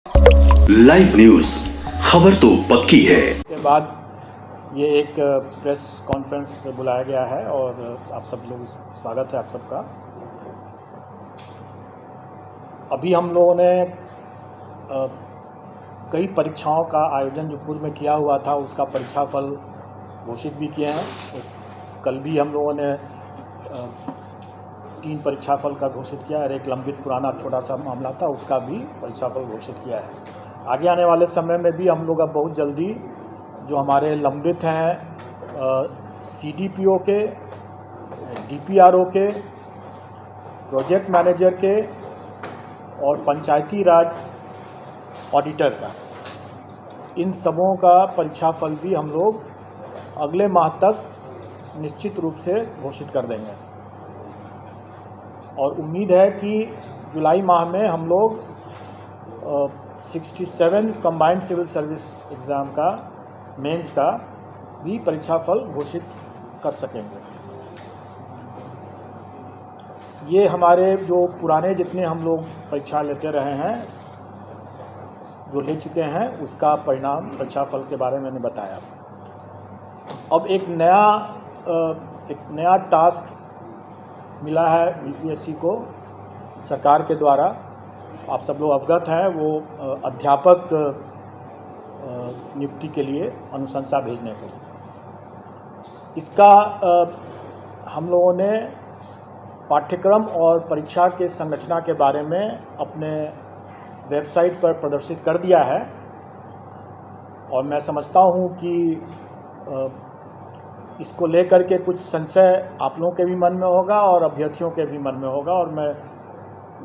Live news, खबर तो पक्की है। के बाद ये एक प्रेस कॉन्फ्रेंस बुलाया गया है और आप सब लोग, स्वागत है आप सबका। अभी हम लोगों ने कई परीक्षाओं का आयोजन जो पूर्व में किया हुआ था उसका परीक्षाफल घोषित भी किए हैं। तो कल भी हम लोगों ने 3 परीक्षाफल का घोषित किया है। एक लंबित पुराना छोटा सा मामला था, उसका भी परीक्षाफल घोषित किया है। आगे आने वाले समय में भी हम लोग अब बहुत जल्दी जो हमारे लंबित हैं CDPO के, DPRO के, प्रोजेक्ट मैनेजर के और पंचायती राज ऑडिटर का, इन सबों का परीक्षाफल भी हम लोग अगले माह तक निश्चित रूप से घोषित कर देंगे। और उम्मीद है कि जुलाई माह में हम लोग 67 कंबाइंड सिविल सर्विस एग्ज़ाम का, मेंस का भी परीक्षाफल घोषित कर सकेंगे। ये हमारे जो पुराने जितने हम लोग परीक्षा लेते रहे हैं, जो ले चुके हैं, उसका परिणाम परीक्षाफल के बारे में मैंने बताया। अब एक नया टास्क मिला है UPSC को सरकार के द्वारा। आप सब लोग अवगत हैं, वो अध्यापक नियुक्ति के लिए अनुशंसा भेजने के लिए। इसका हम लोगों ने पाठ्यक्रम और परीक्षा के संरचना के बारे में अपने वेबसाइट पर प्रदर्शित कर दिया है। और मैं समझता हूँ कि इसको लेकर के कुछ संशय आप लोगों के भी मन में होगा और अभ्यर्थियों के भी मन में होगा, और मैं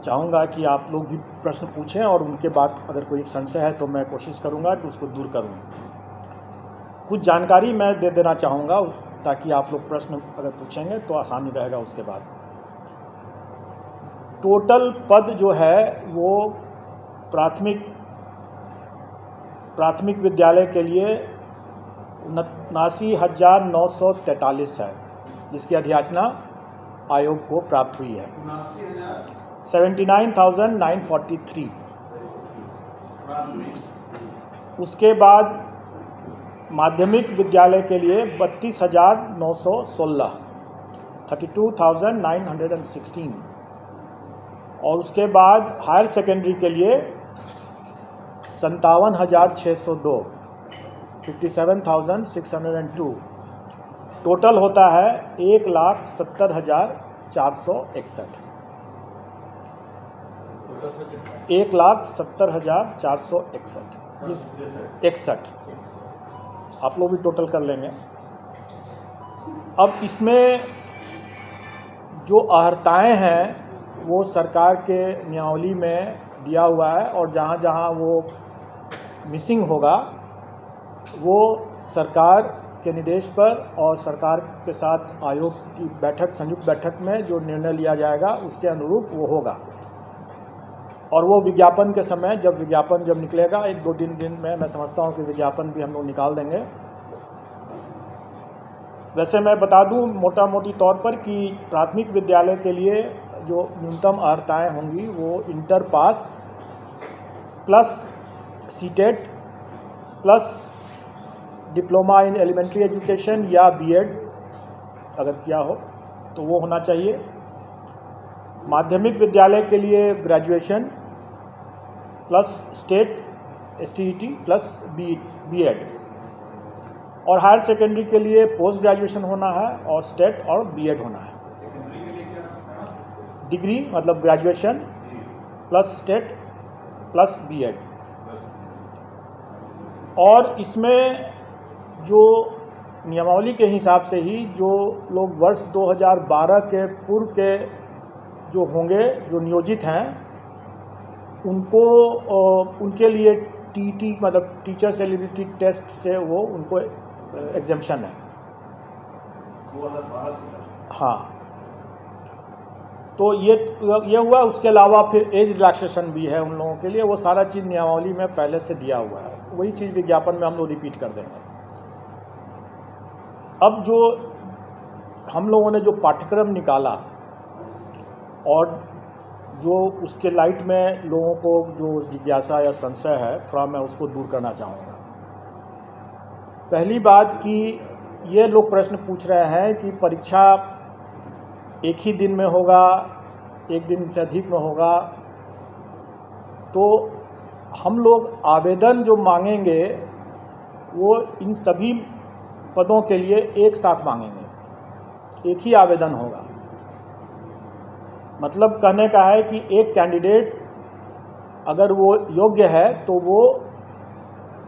चाहूँगा कि आप लोग भी प्रश्न पूछें और उनके बाद अगर कोई संशय है तो मैं कोशिश करूँगा कि उसको दूर करूँ। कुछ जानकारी मैं दे देना चाहूँगा ताकि आप लोग प्रश्न अगर पूछेंगे तो आसानी रहेगा। उसके बाद टोटल पद जो है वो प्राथमिक विद्यालय के लिए 79,943 है, जिसकी अधियाचना आयोग को प्राप्त हुई है। 79,943। उसके बाद माध्यमिक विद्यालय के लिए 32,916, 32,916। और उसके बाद हायर सेकेंडरी के लिए 57,602, 57,602। टोटल होता है 1,70,461, 1,70,461। आप लोग भी टोटल कर लेंगे। अब इसमें जो अर्हताएँ हैं वो सरकार के नियमावली में दिया हुआ है, और जहाँ जहाँ वो मिसिंग होगा वो सरकार के निर्देश पर और सरकार के साथ आयोग की बैठक, संयुक्त बैठक में जो निर्णय लिया जाएगा उसके अनुरूप वो होगा। और वो विज्ञापन के समय, जब विज्ञापन निकलेगा 1-2 दिन में, मैं समझता हूँ कि विज्ञापन भी हम लोग निकाल देंगे। वैसे मैं बता दूँ मोटा मोटी तौर पर कि प्राथमिक विद्यालय के लिए जो न्यूनतम अर्हताएँ होंगी वो inter pass plus CTET plus diploma in elementary education या BEd अगर किया हो तो वो होना चाहिए। माध्यमिक विद्यालय के लिए graduation plus state STET plus BEd, और हायर सेकेंडरी के लिए पोस्ट ग्रेजुएशन होना है और स्टेट और BEd होना है। डिग्री मतलब graduation plus state plus BEd। और इसमें जो नियमावली के हिसाब से ही जो लोग वर्ष 2012 के पूर्व के जो होंगे, जो नियोजित हैं, उनके लिए TET मतलब टीचर्स एलिजिबिलिटी टेस्ट से वो उनको एग्जेम्पशन है। 2012 से? हाँ, तो ये हुआ। उसके अलावा फिर एज रिलैक्सेशन भी है उन लोगों के लिए। वो सारा चीज़ नियमावली में पहले से दिया हुआ है, वही चीज़ विज्ञापन में हम लोग रिपीट कर देंगे। अब जो हम लोगों ने जो पाठ्यक्रम निकाला और जो उसके लाइट में लोगों को जो जिज्ञासा या संशय है थोड़ा मैं उसको दूर करना चाहूँगा। पहली बात कि ये लोग प्रश्न पूछ रहे हैं कि परीक्षा एक ही दिन में होगा, एक दिन से अधिक में होगा, तो हम लोग आवेदन जो मांगेंगे वो इन सभी पदों के लिए एक साथ मांगेंगे, एक ही आवेदन होगा। मतलब कहने का है कि एक कैंडिडेट अगर वो योग्य है तो वो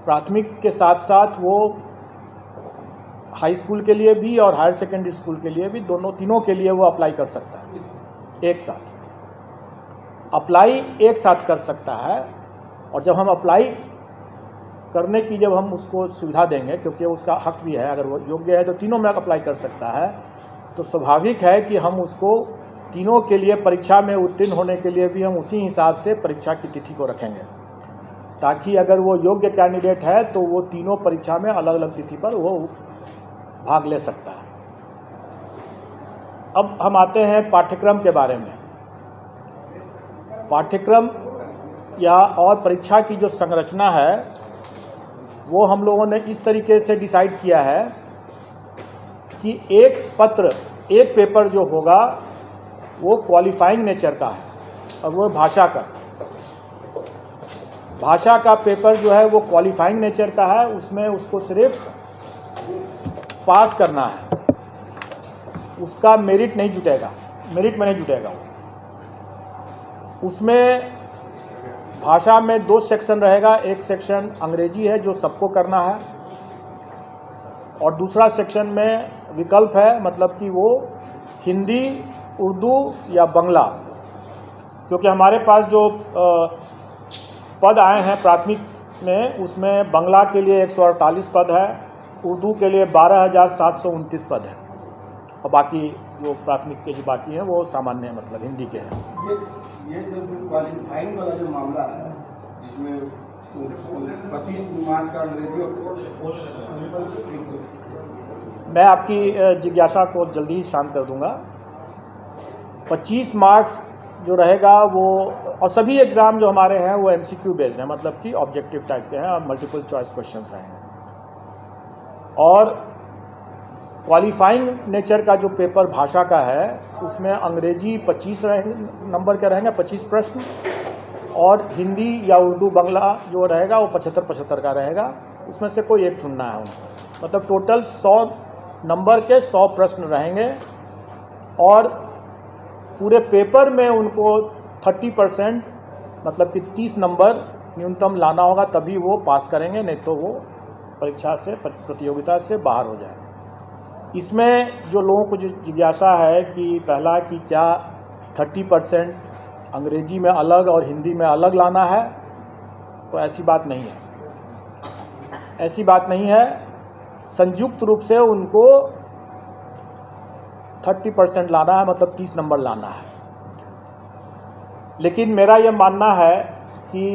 प्राथमिक के साथ साथ वो हाई स्कूल के लिए भी और हायर सेकेंडरी स्कूल के लिए भी, दोनों तीनों के लिए वो अप्लाई कर सकता है। एक साथ अप्लाई एक साथ कर सकता है। और जब हम अप्लाई करने की जब हम उसको सुविधा देंगे, क्योंकि उसका हक भी है, अगर वो योग्य है तो तीनों में अप्लाई कर सकता है, तो स्वाभाविक है कि हम उसको तीनों के लिए परीक्षा में उत्तीर्ण होने के लिए भी हम उसी हिसाब से परीक्षा की तिथि को रखेंगे, ताकि अगर वो योग्य कैंडिडेट है तो वो तीनों परीक्षा में अलग अलग तिथि पर वो भाग ले सकता है। अब हम आते हैं पाठ्यक्रम के बारे में। पाठ्यक्रम या और परीक्षा की जो संरचना है वो हम लोगों ने इस तरीके से डिसाइड किया है कि एक पेपर जो होगा वो क्वालिफाइंग नेचर का है और वो भाषा का पेपर जो है वो क्वालिफाइंग नेचर का है। उसमें उसको सिर्फ पास करना है, उसका मेरिट में नहीं जुटेगा। उसमें भाषा में 2 सेक्शन रहेगा। एक सेक्शन अंग्रेजी है जो सबको करना है, और दूसरा सेक्शन में विकल्प है, मतलब कि वो हिंदी, उर्दू या बांग्ला। क्योंकि हमारे पास जो पद आए हैं प्राथमिक में, उसमें बांग्ला के लिए 148 पद है, उर्दू के लिए 12,729 पद है, और बाकी जो प्राथमिक के जो बाकी हैं वो सामान्य है, मतलब हिंदी के हैं। ये जो क्वालिफाइंग वाला जो मामला है, जिसमें 25 मार्च का अंग्रेजी मैं आपकी जिज्ञासा को जल्दी ही शांत कर दूंगा। 25 मार्क्स जो रहेगा वो, और सभी एग्ज़ाम जो हमारे हैं वो MCQ बेस्ड हैं, मतलब कि ऑब्जेक्टिव टाइप के हैं और मल्टीपल चॉइस क्वेश्चंस रहेंगे। और क्वालिफाइंग नेचर का जो पेपर भाषा का है उसमें अंग्रेजी 25 नंबर के रहेंगे, 25 प्रश्न, और हिंदी या उर्दू बांग्ला जो रहेगा वो 75-75 का रहेगा। उसमें से कोई एक चुनना है उनको। मतलब टोटल 100 नंबर के 100 प्रश्न रहेंगे, और पूरे पेपर में उनको 30%, मतलब कि 30 नंबर न्यूनतम लाना होगा, तभी वो पास करेंगे, नहीं तो वो परीक्षा से, प्रतियोगिता से बाहर हो जाएंगे। इसमें जो लोगों को जो जिज्ञासा है कि पहला कि क्या 30% अंग्रेजी में अलग और हिंदी में अलग लाना है, तो ऐसी बात नहीं है। संयुक्त रूप से उनको 30% लाना है, मतलब 30 नंबर लाना है। लेकिन मेरा यह मानना है कि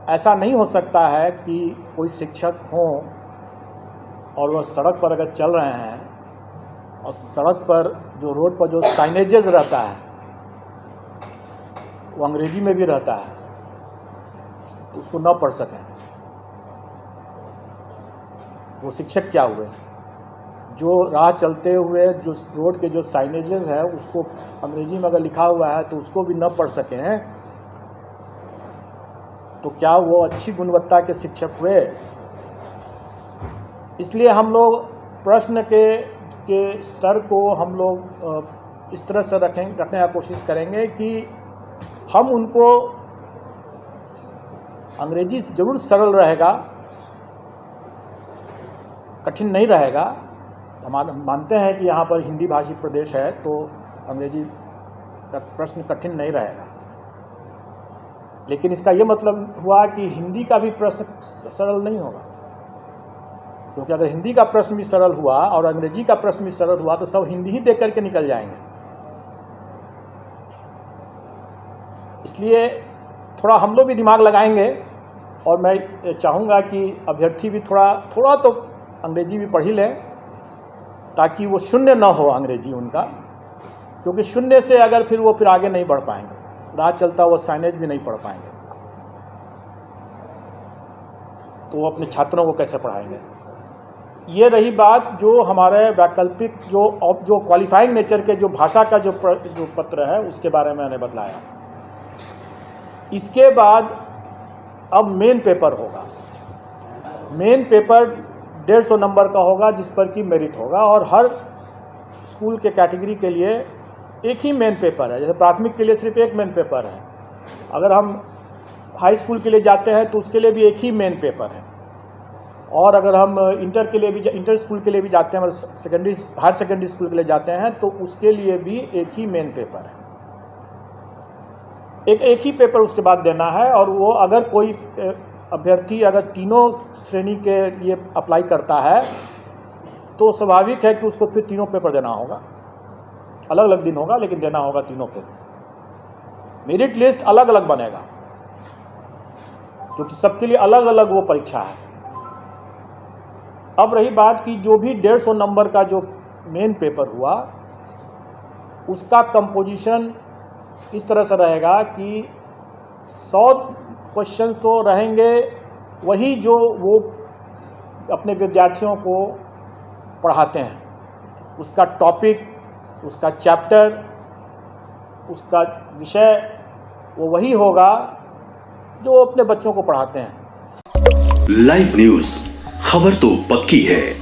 ऐसा नहीं हो सकता है कि कोई शिक्षक हों और वह सड़क पर अगर चल रहे हैं और सड़क पर जो रोड पर जो साइनेजेस रहता है वो अंग्रेजी में भी रहता है, तो उसको न पढ़ सकें, वो शिक्षक क्या हुए? जो राह चलते हुए जो रोड के जो साइनेजेस है उसको अंग्रेजी में अगर लिखा हुआ है तो उसको भी न पढ़ सकें, तो क्या वो अच्छी गुणवत्ता के शिक्षक हुए? इसलिए हम लोग प्रश्न के स्तर को हम लोग इस तरह से रखने का कोशिश करेंगे कि हम उनको, अंग्रेजी ज़रूर सरल रहेगा, कठिन नहीं रहेगा। हम मानते हैं कि यहाँ पर हिंदी भाषी प्रदेश है तो अंग्रेजी का प्रश्न कठिन नहीं रहेगा, लेकिन इसका ये मतलब हुआ कि हिंदी का भी प्रश्न सरल नहीं होगा। क्योंकि अगर हिंदी का प्रश्न भी सरल हुआ और अंग्रेजी का प्रश्न भी सरल हुआ तो सब हिंदी ही देख करके निकल जाएंगे। इसलिए थोड़ा हम लोग भी दिमाग लगाएंगे, और मैं चाहूँगा कि अभ्यर्थी भी थोड़ा तो अंग्रेजी भी पढ़ ही लें, ताकि वो शून्य ना हो अंग्रेजी उनका, क्योंकि शून्य से अगर फिर आगे नहीं बढ़ पाएंगे। राह चलता वो साइनेज भी नहीं पढ़ पाएंगे, तो वो अपने छात्रों को कैसे पढ़ाएंगे। ये रही बात जो हमारे वैकल्पिक जो क्वालिफाइंग नेचर के जो भाषा का जो पत्र है उसके बारे में मैंने बतलाया। इसके बाद अब मेन पेपर होगा। मेन पेपर 150 नंबर का होगा जिस पर कि मेरिट होगा, और हर स्कूल के कैटेगरी के लिए एक ही मेन पेपर है। जैसे प्राथमिक के लिए सिर्फ एक मेन पेपर है, अगर हम हाई स्कूल के लिए जाते हैं तो उसके लिए भी एक ही मेन पेपर है, और अगर हम इंटर के लिए भी इंटर स्कूल के लिए भी जाते हैं, हायर सेकेंडरी स्कूल के लिए जाते हैं तो उसके लिए भी एक ही मेन पेपर है। एक ही पेपर उसके बाद देना है, और वो अगर कोई अभ्यर्थी अगर तीनों श्रेणी के लिए अप्लाई करता है तो स्वाभाविक है कि उसको फिर तीनों पेपर देना होगा। अलग अलग दिन होगा लेकिन देना होगा तीनों पेपर। मेरिट लिस्ट अलग अलग बनेगा क्योंकि सबके लिए अलग अलग वो परीक्षा है। अब रही बात कि जो भी 150 नंबर का जो मेन पेपर हुआ उसका कंपोजिशन इस तरह से रहेगा कि 100 क्वेश्चंस तो रहेंगे वही जो वो अपने विद्यार्थियों को पढ़ाते हैं, उसका टॉपिक, उसका चैप्टर, उसका विषय वो वही होगा जो अपने बच्चों को पढ़ाते हैं। लाइव न्यूज, खबर तो पक्की है।